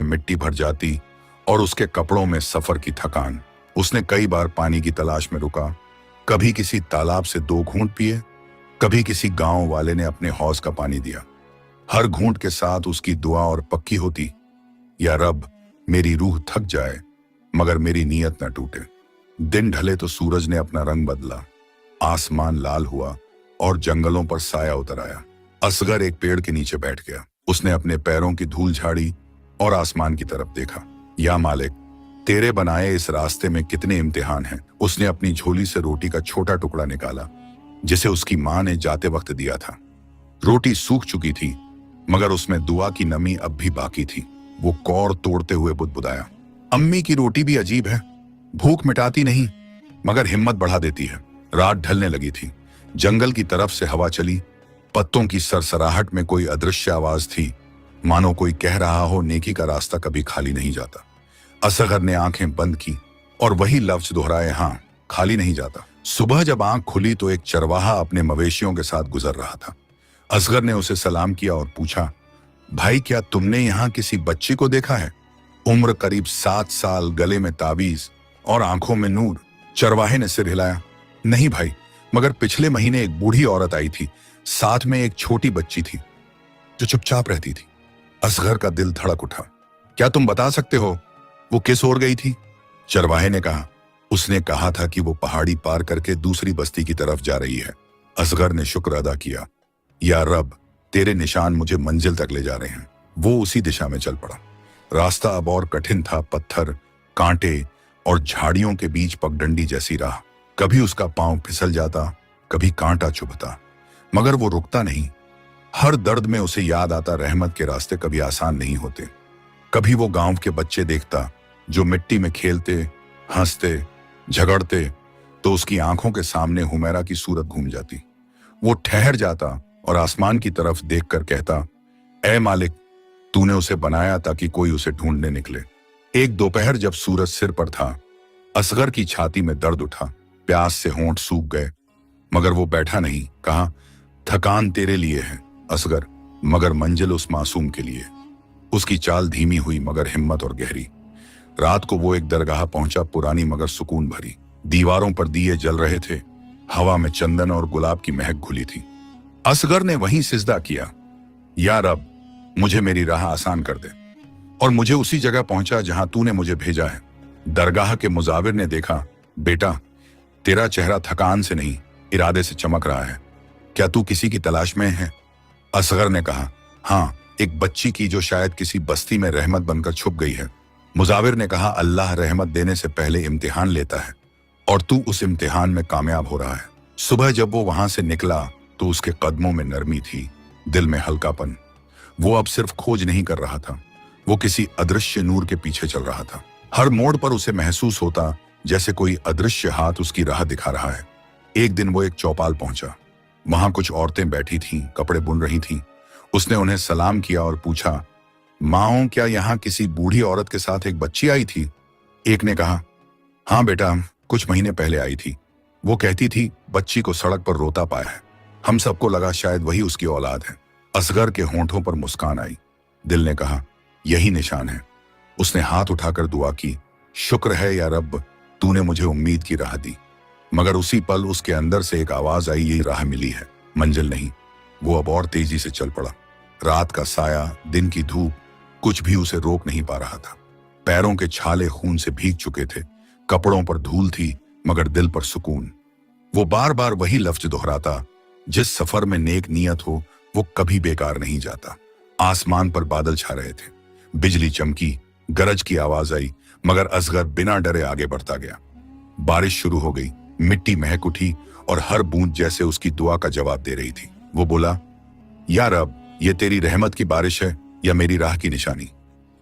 मिट्टी भर जाती और उसके कपड़ों में सफर की थकान। उसने कई बार पानी की तलाश में रुका, कभी किसी तालाब से 2 घूंट पिए, कभी किसी गांव वाले ने अपने हौज का पानी दिया। हर घूंट के साथ उसकी दुआ और पक्की होती, या रब, मेरी रूह थक जाए मगर मेरी नीयत न टूटे। दिन ढले तो सूरज ने अपना रंग बदला, आसमान लाल हुआ और जंगलों पर साया उतर आया। असगर एक पेड़ के नीचे बैठ गया। उसने अपने पैरों की धूल झाड़ी और आसमान की तरफ देखा। या मालिक, तेरे बनाए इस रास्ते में कितने इम्तिहान हैं। उसने अपनी झोली से रोटी का छोटा टुकड़ा निकाला जिसे उसकी मां ने जाते वक्त दिया था। रोटी सूख चुकी थी मगर उसमें दुआ की नमी अब भी बाकी थी। वो कौर तोड़ते हुए बुदबुदाया, अम्मी की रोटी भी अजीब है, भूख मिटाती नहीं मगर हिम्मत बढ़ा देती है। रात ढलने लगी थी। जंगल की तरफ से हवा चली। पत्तों की सरसराहट में कोई अदृश्य आवाज थी, मानो कोई कह रहा हो, नेकी का रास्ता कभी खाली नहीं जाता। असगर ने आंखें बंद की और वही लफ्ज दोहराए, हाँ, खाली नहीं जाता। सुबह जब आंख खुली तो एक चरवाहा अपने मवेशियों के साथ गुजर रहा था। असगर ने उसे सलाम किया और पूछा, भाई, क्या तुमने यहाँ किसी बच्ची को देखा है? उम्र करीब 7 साल, गले में ताबीज और आंखों में नूर। चरवाहे ने सिर हिलाया, नहीं भाई, मगर पिछले महीने एक बूढ़ी औरत आई थी, साथ में एक छोटी बच्ची थी जो चुपचाप रहती थी। असगर का दिल धड़क उठा। क्या तुम बता सकते हो वो किस ओर गई थी? चरवाहे ने कहा, उसने कहा था कि वो पहाड़ी पार करके दूसरी बस्ती की तरफ जा रही है। असगर ने शुक्र अदा किया, या रब, तेरे निशान मुझे मंजिल तक ले जा रहे हैं। वो उसी दिशा में चल पड़ा। रास्ता अब और कठिन था, पत्थर, कांटे और झाड़ियों के बीच पगडंडी जैसी राह। कभी उसका पांव फिसल जाता, कभी कांटा चुभता, मगर वो रुकता नहीं। हर दर्द में उसे याद आता, रहमत के रास्ते कभी आसान नहीं होते। कभी वो गांव के बच्चे देखता जो मिट्टी में खेलते, हंसते, झगड़ते, तो उसकी आंखों के सामने हुमैरा की सूरत घूम जाती। वो ठहर जाता और आसमान की तरफ देखकर कहता, ऐ मालिक, तूने उसे बनाया ताकि कोई उसे ढूंढने निकले। एक दोपहर जब सूरज सिर पर था, असगर की छाती में दर्द उठा, प्यास से होंठ सूख गए, मगर वो बैठा नहीं। कहा, थकान तेरे लिए है असगर, मगर मंजिल उस मासूम के लिए। उसकी चाल धीमी हुई मगर हिम्मत और गहरी। रात को वो एक दरगाह पहुंचा, पुरानी मगर सुकून भरी। दीवारों पर दिए जल रहे थे, हवा में चंदन और गुलाब की महक घुली थी। असगर ने वहीं सिजदा किया, या रब, मुझे मेरी राह आसान कर दे। और मुझे उसी जगह पहुंचा जहां तूने मुझे भेजा है। दरगाह के मुजाविर ने देखा, बेटा, तेरा चेहरा थकान से नहीं, इरादे से चमक रहा है। क्या तू किसी की तलाश में है? असगर ने कहा, हाँ, एक बच्ची की जो शायद किसी बस्ती में रहमत बनकर छुप गई है। मुजाविर ने कहा, अल्लाह रहमत देने से पहले इम्तिहान लेता है और तू उस इम्तिहान में कामयाब हो रहा है। सुबह जब वो वहां से निकला तो उसके कदमों में नरमी थी, दिल में हल्कापन। वो अब सिर्फ खोज नहीं कर रहा था, वो किसी अदृश्य नूर के पीछे चल रहा था। हर मोड़ पर उसे महसूस होता जैसे कोई अदृश्य हाथ उसकी राह दिखा रहा है। एक दिन वो एक चौपाल पहुंचा। वहां कुछ औरतें बैठी थीं, कपड़े बुन रही थीं। उसने उन्हें सलाम किया और पूछा, माओ, क्या यहाँ किसी बूढ़ी औरत के साथ एक बच्ची आई थी? एक ने कहा, हाँ बेटा, कुछ महीने पहले आई थी। वो कहती थी बच्ची को सड़क पर रोता पाया है। हम सबको लगा शायद वही उसकी औलाद है। असगर के होंठों पर मुस्कान आई। दिल ने कहा, यही निशान है। उसने हाथ उठाकर दुआ की, शुक्र है या रब, तूने मुझे उम्मीद की राह दी। मगर उसी पल उसके अंदर से एक आवाज आई, ये राह मिली है, मंजिल नहीं। वो अब और तेजी से चल पड़ा। रात का साया, दिन की धूप, कुछ भी उसे रोक नहीं पा रहा था। पैरों के छाले खून से भीग चुके थे, कपड़ों पर धूल थी मगर दिल पर सुकून। वो बार बार वही लफ्ज दोहराता, जिस सफर में नेक नियत हो वो कभी बेकार नहीं जाता। आसमान पर बादल छा रहे थे, बिजली चमकी, गरज की आवाज आई, मगर असगर बिना डरे आगे बढ़ता गया। बारिश शुरू हो गई, मिट्टी महक उठी और हर बूंद जैसे उसकी दुआ का जवाब दे रही थी। वो बोला, या रब, ये तेरी रहमत की बारिश है या मेरी राह की निशानी?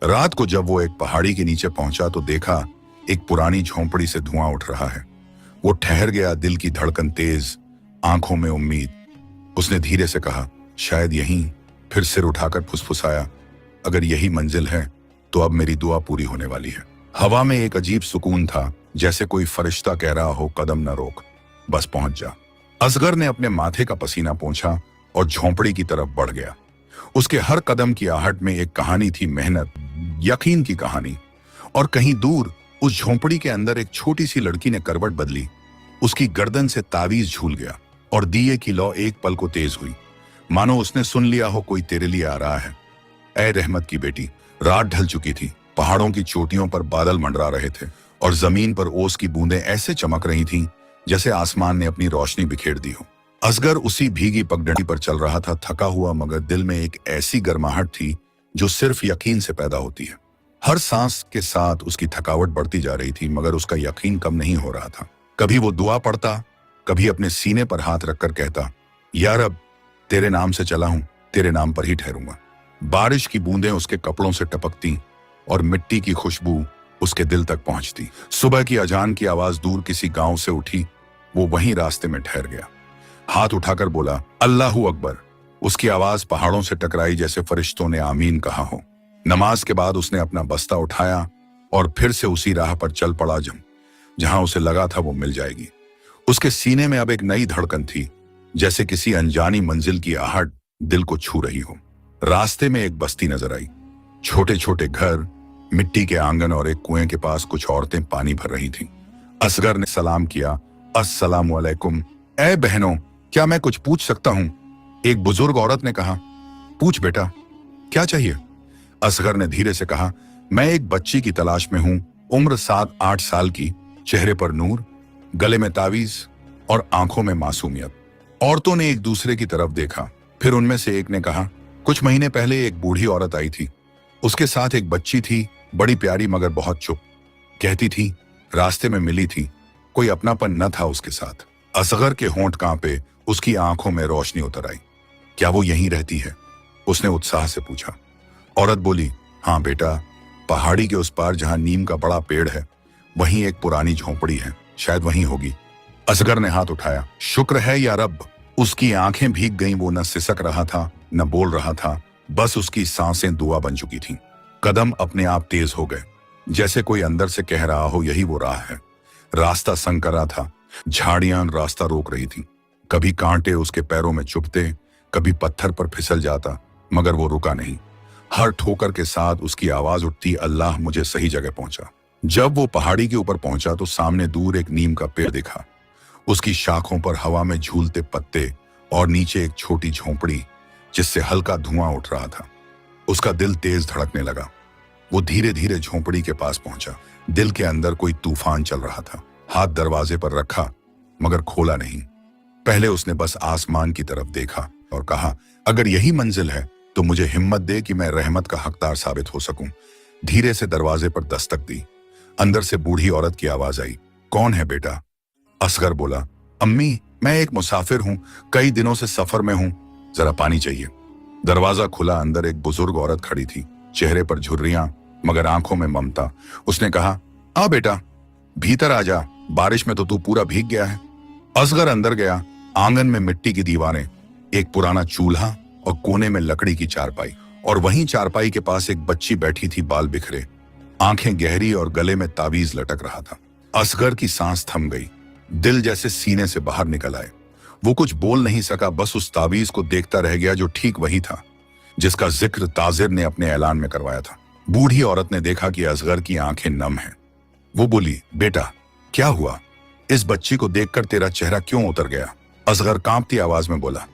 रात को जब वो एक पहाड़ी के नीचे पहुंचा तो देखा एक पुरानी झोंपड़ी से धुआं उठ रहा है। वो ठहर गया, दिल की धड़कन तेज, आंखों में उम्मीद। उसने धीरे से कहा, शायद यहीं। फिर सिर उठाकर फुसफुसाया, अगर यही मंजिल है तो अब मेरी दुआ पूरी होने वाली है। हवा में एक अजीब सुकून था, जैसे कोई फरिश्ता कह रहा हो, कदम न रोक, बस पहुंच जा। असगर ने अपने माथे का पसीना पोंछा और झोंपड़ी की तरफ बढ़ गया। उसके हर कदम की आहट में एक कहानी थी, मेहनत, यकीन की कहानी। और कहीं दूर उस झोंपड़ी के अंदर एक छोटी सी लड़की ने करवट बदली। उसकी गर्दन से तावीज झूल गया और दिए की लौ एक पल को तेज हुई, मानो उसने सुन लिया हो कोई तेरे लिए आ रहा है। ऐ रहमत की बेटी। रात ढल चुकी थी, पहाड़ों की चोटियों पर बादल मंडरा रहे थे और जमीन पर ओस की बूंदें ऐसे चमक रही थीं जैसे आसमान ने अपनी रोशनी बिखेर दी हो। असगर उसी भीगी पगडंडी पर चल रहा था, थका हुआ, मगर दिल में एक ऐसी गर्माहट थी जो सिर्फ यकीन से पैदा होती है। हर सांस के साथ उसकी थकावट बढ़ती जा रही थी, मगर उसका यकीन कम नहीं हो रहा था। कभी वो दुआ पढ़ता, कभी अपने सीने पर हाथ रखकर कहता, या रब, तेरे नाम से चला हूं, तेरे नाम पर ही ठहरूंगा। बारिश की बूंदें उसके कपड़ों से टपकती और मिट्टी की खुशबू उसके दिल तक पहुंचती। सुबह की अजान की आवाज दूर किसी गांव से उठी। वो वहीं रास्ते में ठहर गया, हाथ उठाकर बोला, अल्लाहू अकबर। उसकी आवाज पहाड़ों से टकराई जैसे फरिश्तों ने आमीन कहा हो। नमाज के बाद उसने अपना बस्ता उठाया और फिर से उसी राह पर चल पड़ा जहां उसे लगा था वो मिल जाएगी। उसके सीने में अब एक नई धड़कन थी, जैसे किसी अनजानी मंजिल की आहट दिल को छू रही हो। रास्ते में एक बस्ती नजर आई, छोटे छोटे घर, मिट्टी के आंगन और एक कुएं के पास कुछ औरतें पानी भर रही थीं। असगर ने सलाम किया, अस्सलामु अलैकुम। ऐ बहनों, क्या मैं कुछ पूछ सकता हूं? एक बुजुर्ग औरत ने कहा। पूछ बेटा, क्या चाहिए? असगर ने धीरे से कहा, मैं एक बच्ची की तलाश में हूं, उम्र 7-8 साल की, चेहरे पर नूर, गले में तावीज और आंखों में मासूमियत। औरतों ने एक दूसरे की तरफ देखा, फिर उनमें से एक ने कहा, कुछ महीने पहले एक बूढ़ी औरत आई थी, उसके साथ एक बच्ची थी, बड़ी प्यारी मगर बहुत चुप। कहती थी रास्ते में मिली थी, कोई अपनापन न था उसके साथ। असगर के होंठ कांपे, उसकी आंखों में रोशनी उतर आई। क्या वो यहीं रहती है? उसने उत्साह से पूछा। औरत बोली, हाँ बेटा, पहाड़ी के उस पार जहां नीम का बड़ा पेड़ है, वहीं एक पुरानी झोंपड़ी है, शायद वहीं होगी। असगर ने हाथ उठाया, शुक्र है या रब। उसकी आंखें भीग गईं, वो न सिसक रहा था न बोल रहा था, बस उसकी सांसें दुआ बन चुकी थीं। कदम अपने आप तेज हो गए, जैसे कोई अंदर से कह रहा हो यही वो राह है। रास्ता संकरा था, झाड़ियां रास्ता रोक रही थीं। कभी कांटे उसके पैरों में चुभते, कभी पत्थर पर फिसल जाता, मगर वो रुका नहीं। हर ठोकर के साथ उसकी आवाज उठती, अल्लाह, मुझे सही जगह पहुंचा। जब वो पहाड़ी के ऊपर पहुंचा तो सामने दूर एक नीम का पेड़ दिखा। उसकी शाखों पर हवा में झूलते पत्ते और नीचे एक छोटी झोंपड़ी जिससे हल्का धुआं उठ रहा था। उसका दिल तेज धड़कने लगा। वो धीरे धीरे झोंपड़ी के पास पहुंचा। दिल के अंदर कोई तूफान चल रहा था। हाथ दरवाजे पर रखा, मगर खोला नहीं। पहले उसने बस आसमान की तरफ देखा और कहा, अगर यही मंजिल है तो मुझे हिम्मत दे कि मैं रहमत का हकदार साबित हो सकूं। धीरे से दरवाजे पर दस्तक दी। अंदर से बूढ़ी औरत की आवाज आई, कौन है बेटा? असगर बोला, अम्मी, मैं एक मुसाफिर हूं, कई दिनों से सफर में हूं, जरा पानी चाहिए। दरवाजा खुला, अंदर एक बुजुर्ग औरत खड़ी थी, चेहरे पर झुर्रियां मगर आंखों में ममता। उसने कहा, आ बेटा, भीतर आ जा, बारिश में तो तू पूरा भीग गया है। असगर अंदर गया। आंगन में मिट्टी की दीवारें, एक पुराना चूल्हा और कोने में लकड़ी की चारपाई, और वहीं चारपाई के पास एक बच्ची बैठी थी, बाल बिखरे, आंखें गहरी और गले में तावीज लटक रहा था। असगर की सांस थम गई, दिल जैसे सीने से बाहर निकल आए। वो कुछ बोल नहीं सका, बस उस तावीज को देखता रह गया जो ठीक वही था जिसका जिक्र ताजिर ने अपने ऐलान में करवाया था। बूढ़ी औरत ने देखा कि असगर की आंखें नम हैं। वो बोली, बेटा, क्या हुआ? इस बच्ची को देखकर तेरा चेहरा क्यों उतर गया? असगर कांपती आवाज में बोला,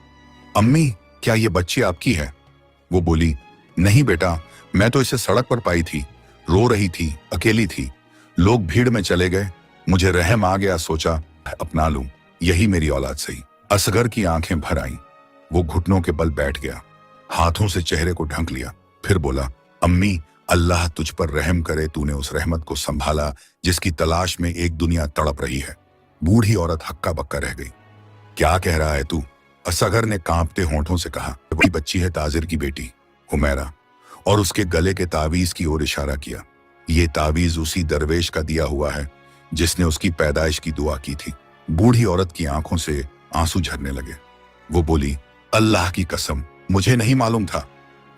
अम्मी, क्या ये बच्ची आपकी है? वो बोली, नहीं बेटा, मैं तो इसे सड़क पर पाई थी, रो रही थी, अकेली थी। लोग भीड़ में चले गए, मुझे रहम आ गया, सोचा अपना लूं, यही मेरी औलाद सही। असगर की आंखें भर आईं। वो घुटनों के बल बैठ गया, हाथों से चेहरे को ढक लिया, फिर बोला, अम्मी, अल्लाह तुझ पर रहम करे, तूने उस रहमत को संभाला जिसकी तलाश में एक दुनिया तड़प रही है। बूढ़ी औरत हक्का बक्का रह गई। क्या कह रहा है तू? असगर ने कांपते होंठों से कहा, वही बच्ची है ताजिर की बेटी हुमैरा, और उसके गले के तावीज की ओर इशारा किया। ये तावीज उसी दरवेश का दिया हुआ है जिसने उसकी पैदाइश की दुआ की थी। बूढ़ी औरत की आंखों से आंसू झरने लगे। वो बोली, अल्लाह की कसम, मुझे नहीं मालूम था,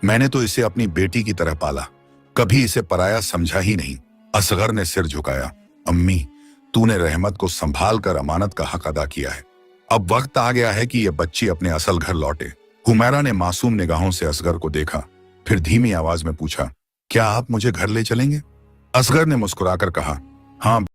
मैंने तो इसे अपनी बेटी की तरह पाला, कभी इसे पराया समझा ही नहीं। असगर ने सिर झुकाया, अम्मी, तूने रहमत को संभाल कर अमानत का हक अदा किया है, अब वक्त आ गया है कि यह बच्ची अपने असल घर लौटे। हुमैरा ने मासूम निगाहों से असगर को देखा, फिर धीमी आवाज में पूछा, क्या आप मुझे घर ले चलेंगे? असगर ने मुस्कुराकर कहा, हाँ